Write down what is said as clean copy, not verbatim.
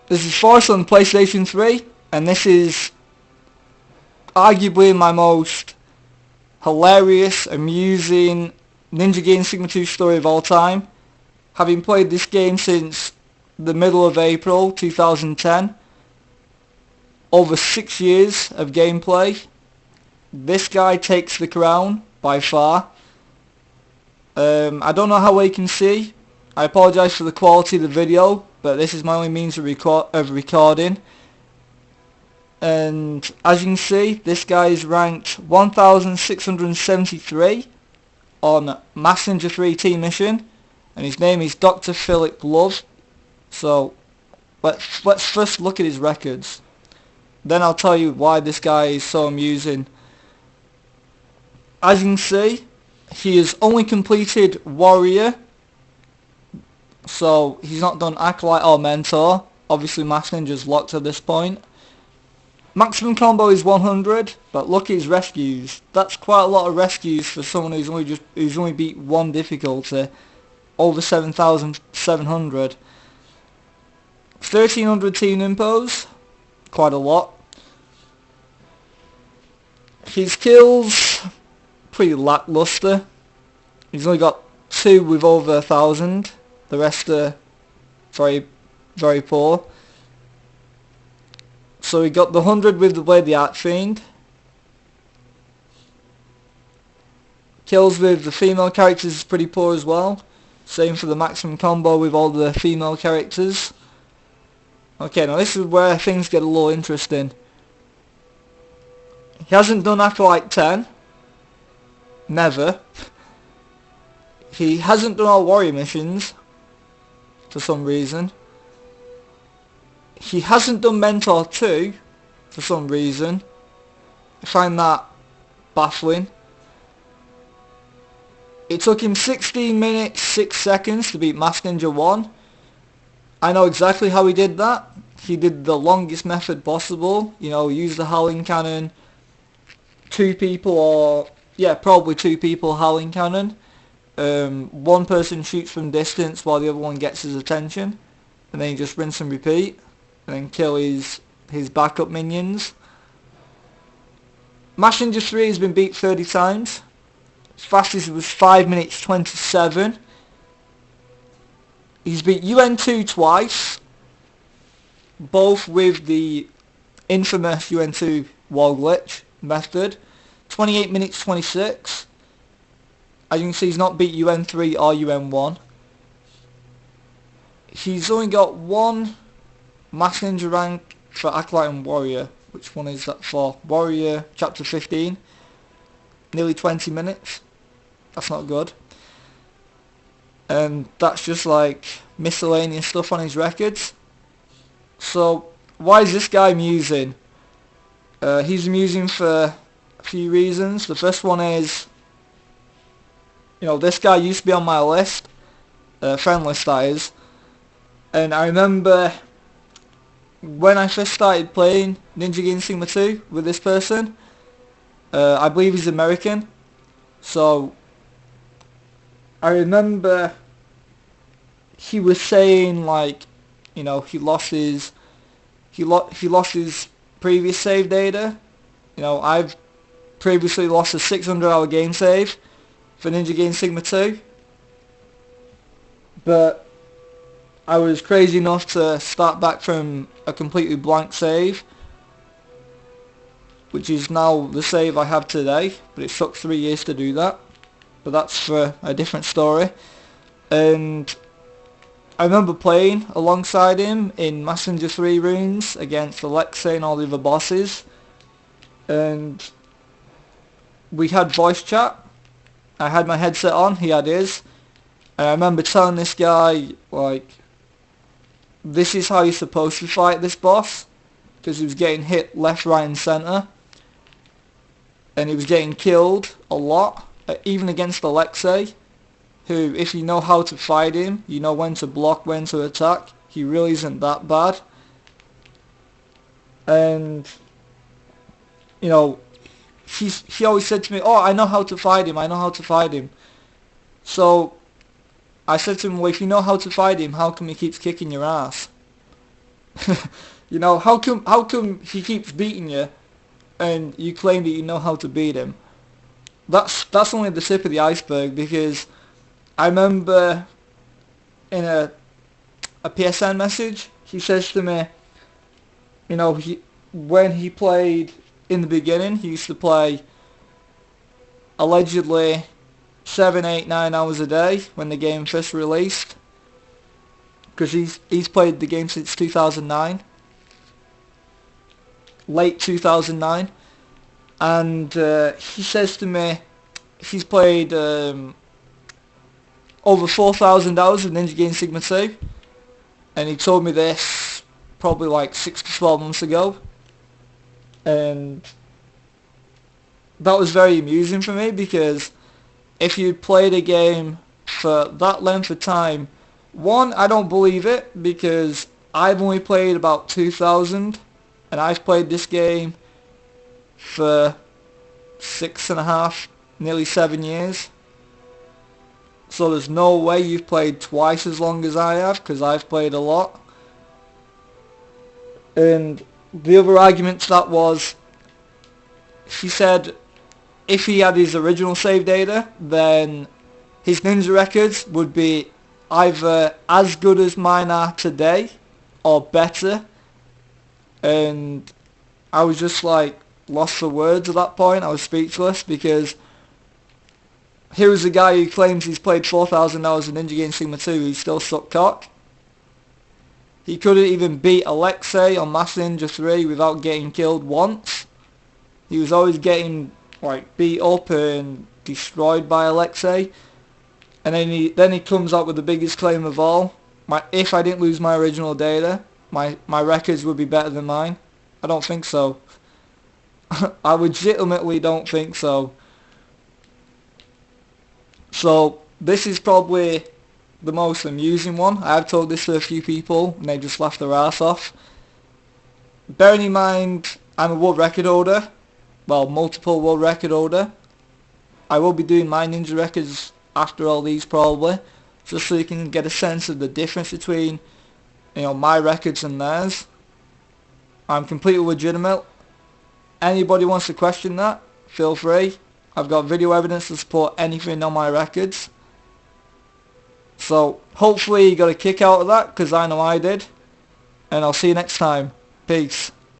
This is Forest on PlayStation 3, and this is arguably my most hilarious, amusing Ninja Gaiden Sigma 2 story of all time. Having played this game since the middle of April 2010, over 6 years of gameplay, this guy takes the crown by far. I don't know how well you can see. I apologise for the quality of the video, but this is my only means of recording. And as you can see, this guy is ranked 1673 on Master Ninja 3 Team Mission, and his name is Dr. Philip Love. So let's first look at his records. Then I'll tell you why this guy is so amusing. As you can see, he has only completed Warrior, so he's not done Acolyte or Mentor. Obviously Master Ninja's locked at this point. Maximum combo is 100, but look at his rescues. That's quite a lot of rescues for someone who's only beat one difficulty. Over 7,700. 1,300 team impos, quite a lot. His kills, pretty lackluster. He's only got 2 with over 1,000. The rest are very, very poor. So he got the 100 with the Blade the Archfiend. Kills with the female characters is pretty poor as well. Same for the maximum combo with all the female characters. Okay, now this is where things get a little interesting. He hasn't done Acolyte 10. Never. He hasn't done all Warrior missions, for some reason. He hasn't done Mentor 2, for some reason. I find that baffling. It took him 16 minutes 6 seconds to beat Master Ninja 1. I know exactly how he did that. He did the longest method possible. You know, use the Howling Cannon. 2 people, or yeah, probably 2 people Howling Cannon. One person shoots from distance while the other one gets his attention. And then you just rinse and repeat. And then kill his backup minions. Master Ninja 3 has been beat 30 times. His fastest was 5 minutes 27. He's beat UN2 twice, both with the infamous UN2 wall glitch method. 28 minutes 26. As you can see, he's not beat UN3 or UN1. He's only got 1 Master Ninja rank for Acolyte and Warrior. Which one is that for? Warrior chapter 15. Nearly 20 minutes. That's not good. And that's just like miscellaneous stuff on his records. So why is this guy amusing? He's amusing for a few reasons. The first one is, you know, this guy used to be on my list, friend list that is, and I remember when I first started playing Ninja Gaiden Sigma 2 with this person. I believe he's American, so I remember he was saying, like, you know, he lost his previous save data. You know, I've previously lost a 600-hour game save for Ninja Gaiden Sigma 2, but I was crazy enough to start back from a completely blank save, which is now the save I have today, but it took 3 years to do that. But that's for a different story. And I remember playing alongside him in Master Ninja 3 runes against Alexei and all the other bosses. And we had voice chat. I had my headset on, he had his. And I remember telling this guy, like, this is how you're supposed to fight this boss. Because he was getting hit left, right and centre. And he was getting killed a lot. Even against Alexei, who, if you know how to fight him, you know when to block, when to attack. He really isn't that bad. And, you know, he always said to me, oh, I know how to fight him, I know how to fight him. So I said to him, well, if you know how to fight him, how come he keeps kicking your ass? You know, how come he keeps beating you and you claim that you know how to beat him? That's only the tip of the iceberg, because I remember in a PSN message, he says to me, you know, when he played in the beginning, he used to play allegedly 7, 8, 9 hours a day when the game first released, because he's played the game since 2009, late 2009, and he says to me he's played over 4,000 hours of Ninja Gaiden Sigma 2, and he told me this probably like 6 to 12 months ago, and that was very amusing for me, because if you played a game for that length of time, one, I don't believe it, because I've only played about 2,000, and I've played this game for 6.5, nearly 7 years. So there's no way you've played twice as long as I have, because I've played a lot. And the other argument to that was, he said if he had his original save data, then his ninja records would be either as good as mine are today or better. And I was just like lost for words at that point. I was speechless, because here was a guy who claims he's played 4,000 hours of Ninja Gaiden Sigma 2 who still sucked cock. He couldn't even beat Alexei on Master Ninja 3 without getting killed once. He was always getting like beat up and destroyed by Alexei. And then he comes up with the biggest claim of all. If I didn't lose my original data, my records would be better than mine. I don't think so. I legitimately don't think so. So this is probably the most amusing one. I've told this to a few people and they just laughed their ass off. Bearing in mind I'm a world record holder, well, multiple world record holder. I will be doing my ninja records after all these probably, just so you can get a sense of the difference between, you know, my records and theirs. I'm completely legitimate. Anybody wants to question that, feel free. I've got video evidence to support anything on my records. So hopefully you got a kick out of that, because I know I did. And I'll see you next time. Peace.